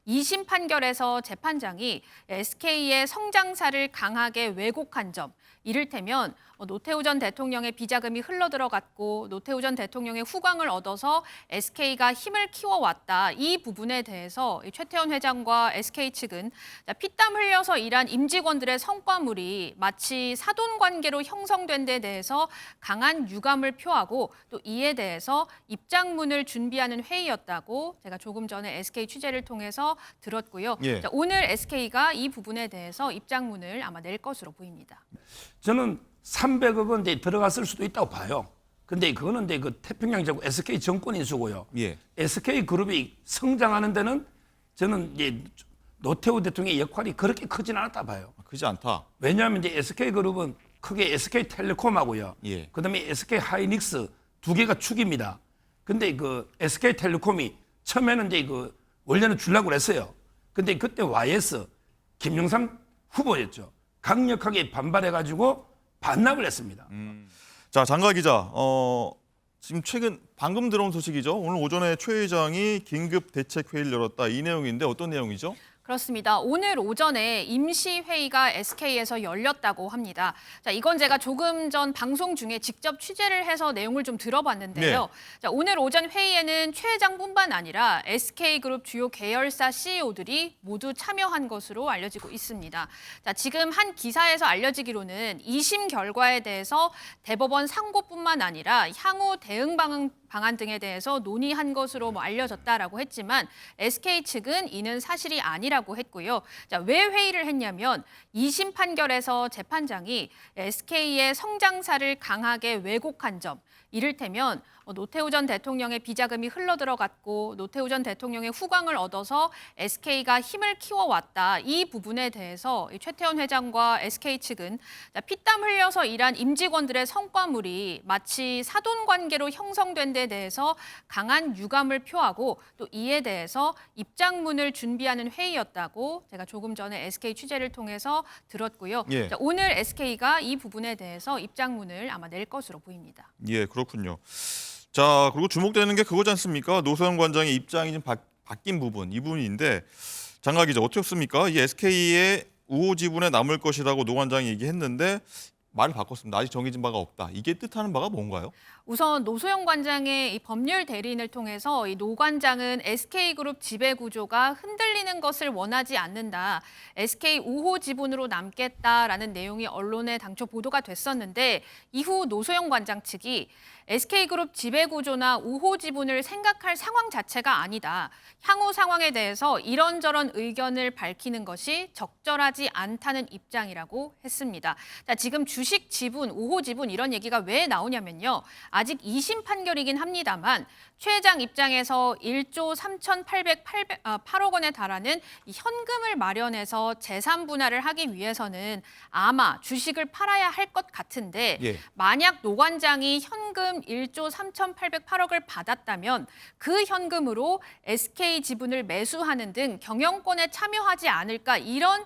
2심 판결에서 재판장이 SK의 성장사를 강하게 왜곡한 점, 이를테면 노태우 전 대통령의 비자금이 흘러들어갔고 노태우 전 대통령의 후광을 얻어서 SK가 힘을 키워왔다. 이 부분에 대해서 최태원 회장과 SK 측은 피땀 흘려서 일한 임직원들의 성과물이 마치 사돈 관계로 형성된 데 대해서 강한 유감을 표하고 또 이에 대해서 입장문을 준비하는 회의였다고 제가 조금 전에 SK 취재를 통해서 들었고요. 예. 오늘 SK가 이 부분에 대해서 입장문을 아마 낼 것으로 보입니다. 저는 300억 원 들어갔을 수도 있다고 봐요. 근데 그거는 그 태평양 제국 SK 정권 인수고요. 예. SK 그룹이 성장하는 데는 저는 이제 노태우 대통령의 역할이 그렇게 크진 않았다 봐요. 크지 않다. 왜냐하면 이제 SK 그룹은 크게 SK 텔레콤하고요. 예. 그다음에 SK 하이닉스 두 개가 축입니다. 근데 그 SK 텔레콤이 처음에는 이제 원래는 주려고 그랬어요. 근데 그때 YS 김영삼 후보였죠. 강력하게 반발해가지고 반납을 했습니다. 자, 장가 기자, 지금 최근 방금 들어온 소식이죠. 오늘 오전에 최 회장이 긴급 대책 회의를 열었다. 이 내용인데 어떤 내용이죠? 그렇습니다. 오늘 오전에 임시회의가 SK에서 열렸다고 합니다. 자, 이건 제가 조금 전 방송 중에 직접 취재를 해서 내용을 좀 들어봤는데요. 네. 자, 오늘 오전 회의에는 최 회장뿐만 아니라 SK그룹 주요 계열사 CEO들이 모두 참여한 것으로 알려지고 있습니다. 자, 지금 한 기사에서 알려지기로는 2심 결과에 대해서 대법원 상고뿐만 아니라 향후 대응 방안 등에 대해서 논의한 것으로 알려졌다라고 했지만 SK 측은 이는 사실이 아니라고 했고요. 자, 왜 회의를 했냐면 2심 판결에서 재판장이 SK의 성장사를 강하게 왜곡한 점, 이를테면 노태우 전 대통령의 비자금이 흘러들어갔고 노태우 전 대통령의 후광을 얻어서 SK가 힘을 키워왔다. 이 부분에 대해서 최태원 회장과 SK 측은 피땀 흘려서 일한 임직원들의 성과물이 마치 사돈 관계로 형성된 데 대해서 강한 유감을 표하고 또 이에 대해서 입장문을 준비하는 회의였다고 제가 조금 전에 SK 취재를 통해서 들었고요. 예. 자, 오늘 SK가 이 부분에 대해서 입장문을 아마 낼 것으로 보입니다. 예, 그렇군요. 자, 그리고 주목되는 게 그거지 않습니까? 노소영 관장의 입장이 좀 바뀐 부분, 이 부분인데 장가 기자 어떻습니까? 이 SK의 우호 지분에 남을 것이라고 노 관장이 얘기했는데 말을 바꿨습니다. 아직 정해진 바가 없다. 이게 뜻하는 바가 뭔가요? 우선 노소영 관장의 이 법률 대리인을 통해서 이 노 관장은 SK그룹 지배 구조가 흔들리는 것을 원하지 않는다. SK 우호 지분으로 남겠다라는 내용이 언론에 당초 보도가 됐었는데 이후 노소영 관장 측이 SK그룹 지배 구조나 우호 지분을 생각할 상황 자체가 아니다. 향후 상황에 대해서 이런저런 의견을 밝히는 것이 적절하지 않다는 입장이라고 했습니다. 자, 지금 주식 지분, 우호 지분 이런 얘기가 왜 나오냐면요. 아직 2심 판결이긴 합니다만 최 회장 입장에서 1조 3,808억 원에 달하는 이 현금을 마련해서 재산 분할을 하기 위해서는 아마 주식을 팔아야 할 것 같은데 예. 만약 노 관장이 현금 1조 3,808억을 받았다면 그 현금으로 SK 지분을 매수하는 등 경영권에 참여하지 않을까 이런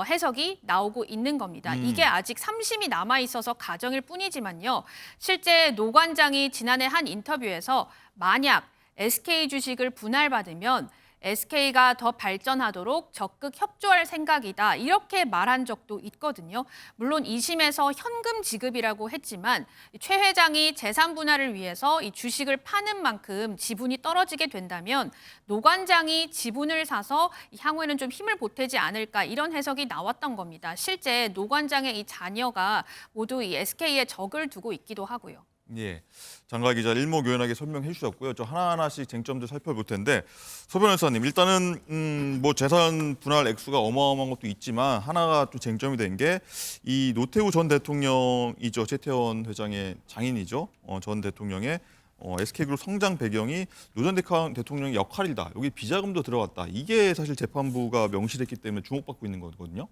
해석이 나오고 있는 겁니다. 이게 아직 3심이 남아 있어서 가정일 뿐이지만요. 실제 노 관장이 지난해 한 인터뷰에서 만약 SK 주식을 분할받으면 SK가 더 발전하도록 적극 협조할 생각이다. 이렇게 말한 적도 있거든요. 물론 2심에서 현금 지급이라고 했지만 최 회장이 재산 분할을 위해서 이 주식을 파는 만큼 지분이 떨어지게 된다면 노 관장이 지분을 사서 향후에는 좀 힘을 보태지 않을까 이런 해석이 나왔던 겁니다. 실제 노 관장의 이 자녀가 모두 이 SK에 적을 두고 있기도 하고요. 예, 장가 기자 일목요연하게 설명해 주셨고요. 저 하나하나씩 쟁점들 살펴볼 텐데 소 변호사님 일단은 뭐 재산 분할 액수가 어마어마한 것도 있지만 하나가 또 쟁점이 된 게 이 노태우 전 대통령이죠. 최태원 회장의 장인이죠. 전 대통령의 SK그룹 성장 배경이 노 전 대통령의 역할이다. 여기 비자금도 들어갔다. 이게 사실 재판부가 명시됐기 때문에 주목받고 있는 거거든요.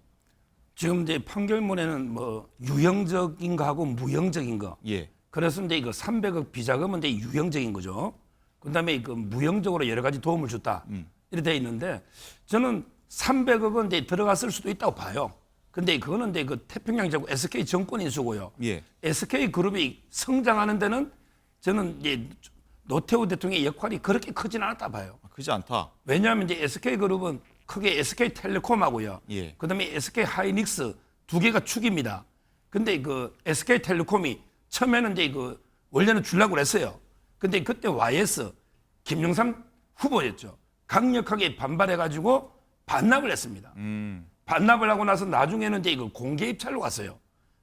지금 이제 판결문에는 뭐 유형적인 거하고 무형적인 거. 예. 그래서 이제 이거 300억 비자금은 이제 유형적인 거죠. 그다음에 그 무형적으로 여러 가지 도움을 줬다. 이렇게 돼 있는데 저는 300억은 이제 들어갔을 수도 있다고 봐요. 근데 그거는 이제 그 태평양 제국 SK 정권 인수고요. 예. SK 그룹이 성장하는 데는 저는 이제 노태우 대통령의 역할이 그렇게 크진 않았다 봐요. 크지 않다. 왜냐하면 이제 SK그룹은 크게 SK텔레콤하고요. 예. 그다음에 SK하이닉스 두 개가 축입니다. 근데 그 SK텔레콤이 처음에는 이제 그 원래는 주려고 그랬어요. 근데 그때 YS 김영삼 후보였죠. 강력하게 반발해가지고 반납을 했습니다. 반납을 하고 나서 나중에는 이제 이거 공개 입찰로 갔어요.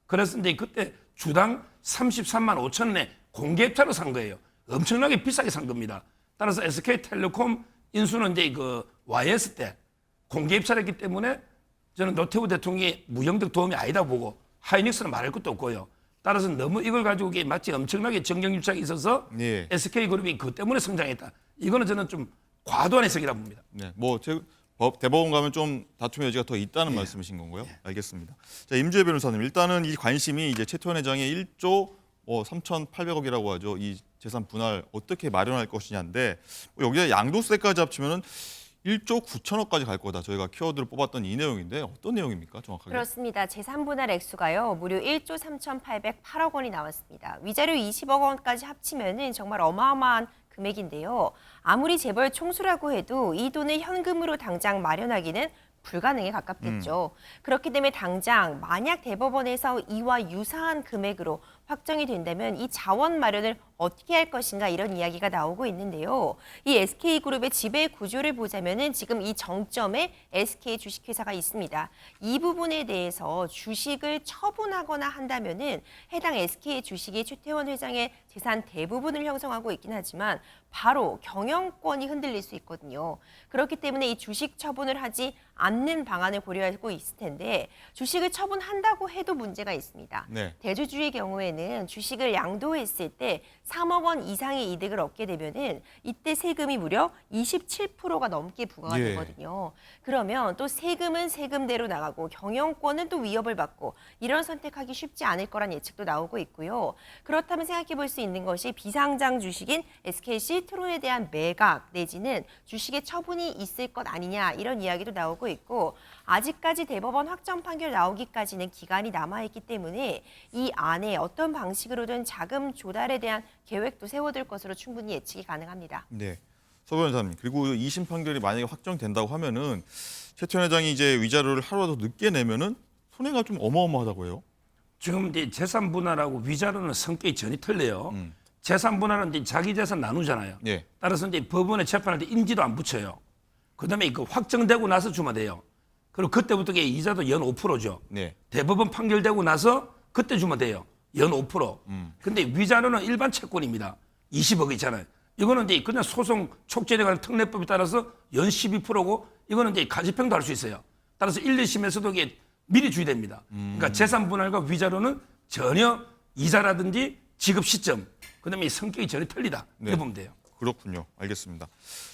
그래서 이제 그때 주당 33만 5천 원에 공개 입찰로 산 거예요. 엄청나게 비싸게 산 겁니다. 따라서 SK텔레콤 인수는 이제 그 YS 때 공개 입찰했기 때문에 저는 노태우 대통령의 무형적 도움이 아니다 보고 하이닉스는 말할 것도 없고요. 따라서 너무 이걸 가지고 이게 마치 엄청나게 정경유착이 있어서 예. SK그룹이 그것 때문에 성장했다. 이거는 저는 좀 과도한 해석이라고 봅니다. 네, 뭐 대법원 가면 좀 다툼의 여지가 더 있다는 말씀이신 건가요? 알겠습니다. 자, 임주혜 변호사님, 일단은 이 관심이 이제 최태원 회장의 1조 3,800억이라고 하죠. 이 재산 분할 어떻게 마련할 것이냐인데 여기에 양도세까지 합치면은 1조 9천억까지 갈 거다. 저희가 키워드를 뽑았던 이 내용인데 어떤 내용입니까, 정확하게? 그렇습니다. 재산 분할 액수가요. 무려 1조 3,808억 원이 나왔습니다. 위자료 20억 원까지 합치면은 정말 어마어마한 금액인데요. 아무리 재벌 총수라고 해도 이 돈을 현금으로 당장 마련하기는 불가능에 가깝겠죠. 그렇기 때문에 당장 만약 대법원에서 이와 유사한 금액으로 확정이 된다면 이 자원 마련을 어떻게 할 것인가 이런 이야기가 나오고 있는데요. 이 SK그룹의 지배 구조를 보자면은 지금 이 정점에 SK 주식회사가 있습니다. 이 부분에 대해서 주식을 처분하거나 한다면은 해당 SK 주식이 최태원 회장의 재산 대부분을 형성하고 있긴 하지만 바로 경영권이 흔들릴 수 있거든요. 그렇기 때문에 이 주식 처분을 하지 않는 방안을 고려하고 있을 텐데 주식을 처분한다고 해도 문제가 있습니다. 네. 대주주의 경우에는 주식을 양도했을 때 3억 원 이상의 이득을 얻게 되면은 이때 세금이 무려 27%가 넘게 부과가 예. 되거든요. 그러면 또 세금은 세금대로 나가고 경영권은 또 위협을 받고 이런 선택하기 쉽지 않을 거란 예측도 나오고 있고요. 그렇다면 생각해 볼 수 있는 것이 비상장 주식인 SK 시트론에 대한 매각 내지는 주식의 처분이 있을 것 아니냐 이런 이야기도 나오고 있고 아직까지 대법원 확정 판결 나오기까지는 기간이 남아있기 때문에 이 안에 어떤 방식으로든 자금 조달에 대한 계획도 세워둘 것으로 충분히 예측이 가능합니다. 네. 서 변호사님, 그리고 2심 판결이 만약에 확정된다고 하면은 최태원 회장이 이제 위자료를 하루라도 늦게 내면은 손해가 좀 어마어마하다고 해요. 지금 이제 재산 분할하고 위자료는 성격이 전혀 틀려요. 재산 분할은 이제 자기 재산 나누잖아요. 예. 따라서 이제 법원에 재판할 때 인지도 안 붙여요. 그다음에 그 확정되고 나서 주면 돼요. 그리고 그때부터 이자도 연 5%죠. 네. 대법원 판결되고 나서 그때 주면 돼요. 연 5%. 근데 위자료는 일반 채권입니다. 20억 있잖아요. 이거는 이제 그냥 소송 촉진에 관한 특례법에 따라서 연 12%고 이거는 이제 가지평도 할 수 있어요. 따라서 1, 2심에서도 이게 미리 주의됩니다. 그러니까 재산 분할과 위자료는 전혀 이자라든지 지급 시점, 그다음에 성격이 전혀 틀리다. 네. 이렇게 보면 돼요. 그렇군요. 알겠습니다.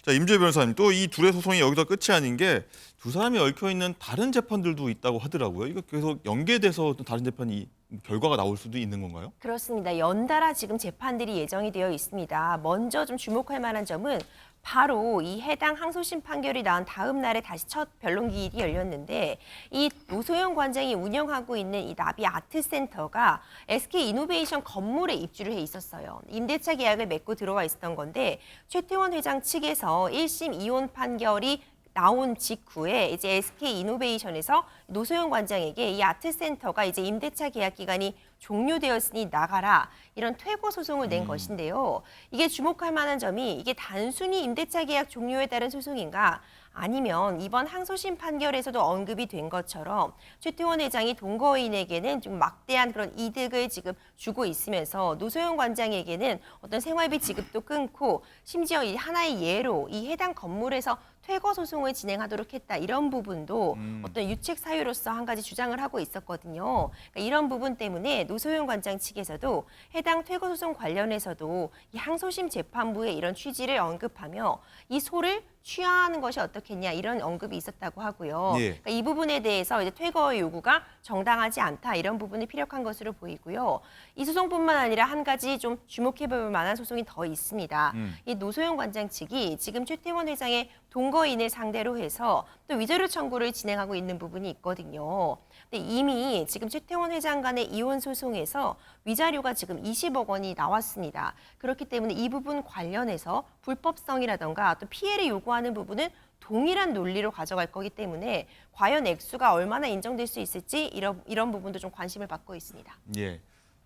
자, 임주혜 변호사님, 또 이 둘의 소송이 여기서 끝이 아닌 게 두 사람이 얽혀 있는 다른 재판들도 있다고 하더라고요. 이거 계속 연계돼서 또 다른 재판이 결과가 나올 수도 있는 건가요? 그렇습니다. 연달아 지금 재판들이 예정이 되어 있습니다. 먼저 좀 주목할 만한 점은 바로 이 해당 항소심 판결이 나온 다음 날에 다시 첫 변론기일이 열렸는데 이 노소영 관장이 운영하고 있는 이 나비 아트센터가 SK이노베이션 건물에 입주를 해 있었어요. 임대차 계약을 맺고 들어와 있었던 건데 최태원 회장 측에서 1심 이혼 판결이 나온 직후에 이제 SK이노베이션에서 노소영 관장에게 이 아트센터가 이제 임대차 계약 기간이 종료되었으니 나가라 이런 퇴고 소송을 낸 것인데요. 이게 주목할 만한 점이 이게 단순히 임대차 계약 종료에 따른 소송인가 아니면 이번 항소심 판결에서도 언급이 된 것처럼 최태원 회장이 동거인에게는 좀 막대한 그런 이득을 지금 주고 있으면서 노소영 관장에게는 어떤 생활비 지급도 끊고 심지어 이 하나의 예로 이 해당 건물에서 퇴거 소송을 진행하도록 했다. 이런 부분도 어떤 유책 사유로서 한 가지 주장을 하고 있었거든요. 그러니까 이런 부분 때문에 노소영 관장 측에서도 해당 퇴거 소송 관련해서도 이 항소심 재판부의 이런 취지를 언급하며 이 소를 취하하는 것이 어떻겠냐 이런 언급이 있었다고 하고요. 예. 그러니까 이 부분에 대해서 이제 퇴거의 요구가 정당하지 않다 이런 부분이 필요한 것으로 보이고요. 이 소송뿐만 아니라 한 가지 좀 주목해볼 만한 소송이 더 있습니다. 이 노소영 관장 측이 지금 최태원 회장의 동거인을 상대로 해서 또 위조료 청구를 진행하고 있는 부분이 있거든요. 근데 이미 지금 최태원 회장 간의 이혼 소송에서 위자료가 지금 20억 원이 나왔습니다. 그렇기 때문에 이 부분 관련해서 불법성이라던가 또 피해를 요구하는 부분은 동일한 논리로 가져갈 거기 때문에 과연 액수가 얼마나 인정될 수 있을지 이런 부분도 좀 관심을 받고 있습니다. 예.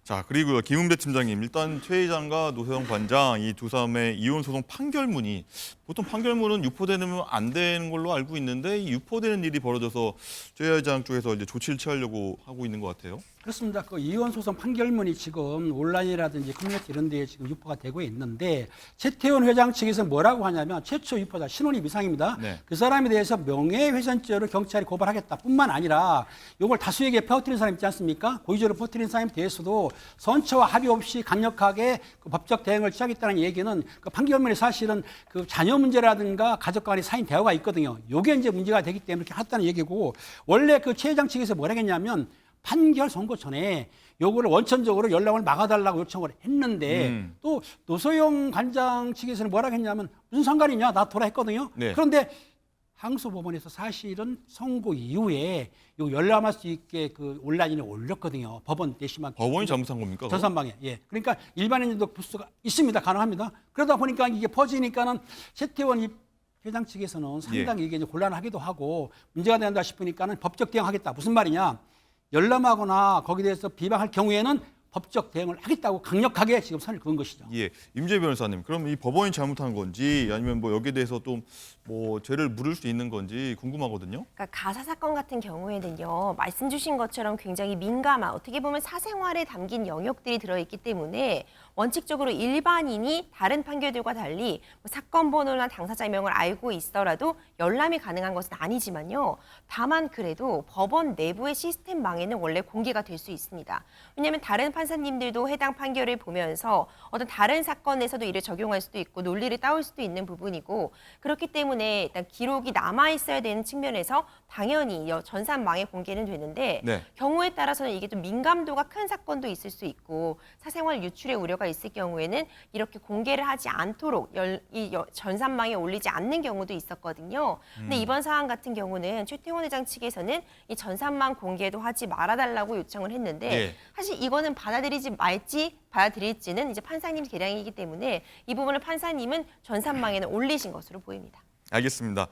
자, 그리고요. 김은배 팀장님, 일단 최 회장과 노소영 관장 이 두 사람의 이혼 소송 판결문이 보통 판결문은 유포되면 안 되는 걸로 알고 있는데 이 유포되는 일이 벌어져서 최 회장 쪽에서 이제 조치를 취하려고 하고 있는 것 같아요. 그렇습니다. 그 이혼 소송 판결문이 지금 온라인이라든지 커뮤니티 이런 데에 지금 유포가 되고 있는데 최태원 회장 측에서 뭐라고 하냐면 최초 유포자 신원이 이상입니다. 네. 그 사람에 대해서 명예훼손죄로 경찰이 고발하겠다 뿐만 아니라 이걸 다수에게 퍼뜨린 사람 있지 않습니까? 고의적으로 퍼뜨린 사람에 대해서도 선처와 합의 없이 강력하게 그 법적 대응을 취하겠다는 얘기는 그 판결문에 사실은 그 자녀 문제라든가 가족 간의 사인 대화가 있거든요. 이게 이제 문제가 되기 때문에 이렇게 했다는 얘기고 원래 그 최 회장 측에서 뭐라 했냐면 판결 선고 전에 요거를 원천적으로 연락을 막아달라고 요청을 했는데 또 노소영 관장 측에서는 뭐라 했냐면 무슨 상관이냐 나 돌아했거든요. 네. 그런데 항소법원에서 사실은 선고 이후에 요 열람할 수 있게 그 온라인에 올렸거든요. 법원 대신만 법원이 잘못한 겁니까? 그거? 전산방에. 예. 그러니까 일반인들도 볼 수가 있습니다. 가능합니다. 그러다 보니까 이게 퍼지니까는 최태원 이 회장 측에서는 상당히 이게 이제 곤란하기도 하고 문제가 된다 싶으니까는 법적 대응하겠다. 무슨 말이냐? 열람하거나 거기에 대해서 비방할 경우에는 법적 대응을 하겠다고 강력하게 지금 선을 그은 것이죠. 예, 임재 변호사님, 그럼 이 법원이 잘못한 건지 아니면 뭐 여기에 대해서 좀 뭐 죄를 물을 수 있는 건지 궁금하거든요. 그러니까 가사 사건 같은 경우에는요, 말씀 주신 것처럼 굉장히 민감한 어떻게 보면 사생활에 담긴 영역들이 들어있기 때문에 원칙적으로 일반인이 다른 판결들과 달리 뭐 사건 번호나 당사자 명을 알고 있더라도 열람이 가능한 것은 아니지만요. 다만 그래도 법원 내부의 시스템망에는 원래 공개가 될 수 있습니다. 왜냐하면 다른 판사님들도 해당 판결을 보면서 어떤 다른 사건에서도 이를 적용할 수도 있고 논리를 따올 수도 있는 부분이고 그렇기 때문에 일단 기록이 남아 있어야 되는 측면에서 당연히 전산망에 공개는 되는데 네. 경우에 따라서는 이게 좀 민감도가 큰 사건도 있을 수 있고 사생활 유출의 우려가 있을 경우에는 이렇게 공개를 하지 않도록 전산망에 올리지 않는 경우도 있었거든요. 근데 이번 사안 같은 경우는 최태원 회장 측에서는 이 전산망 공개도 하지 말아달라고 요청을 했는데 예. 사실 이거는 받아들이지 말지 받아들일지는 이제 판사님 계량이기 때문에 이 부분을 판사님은 전산망에는 올리신 것으로 보입니다. 알겠습니다.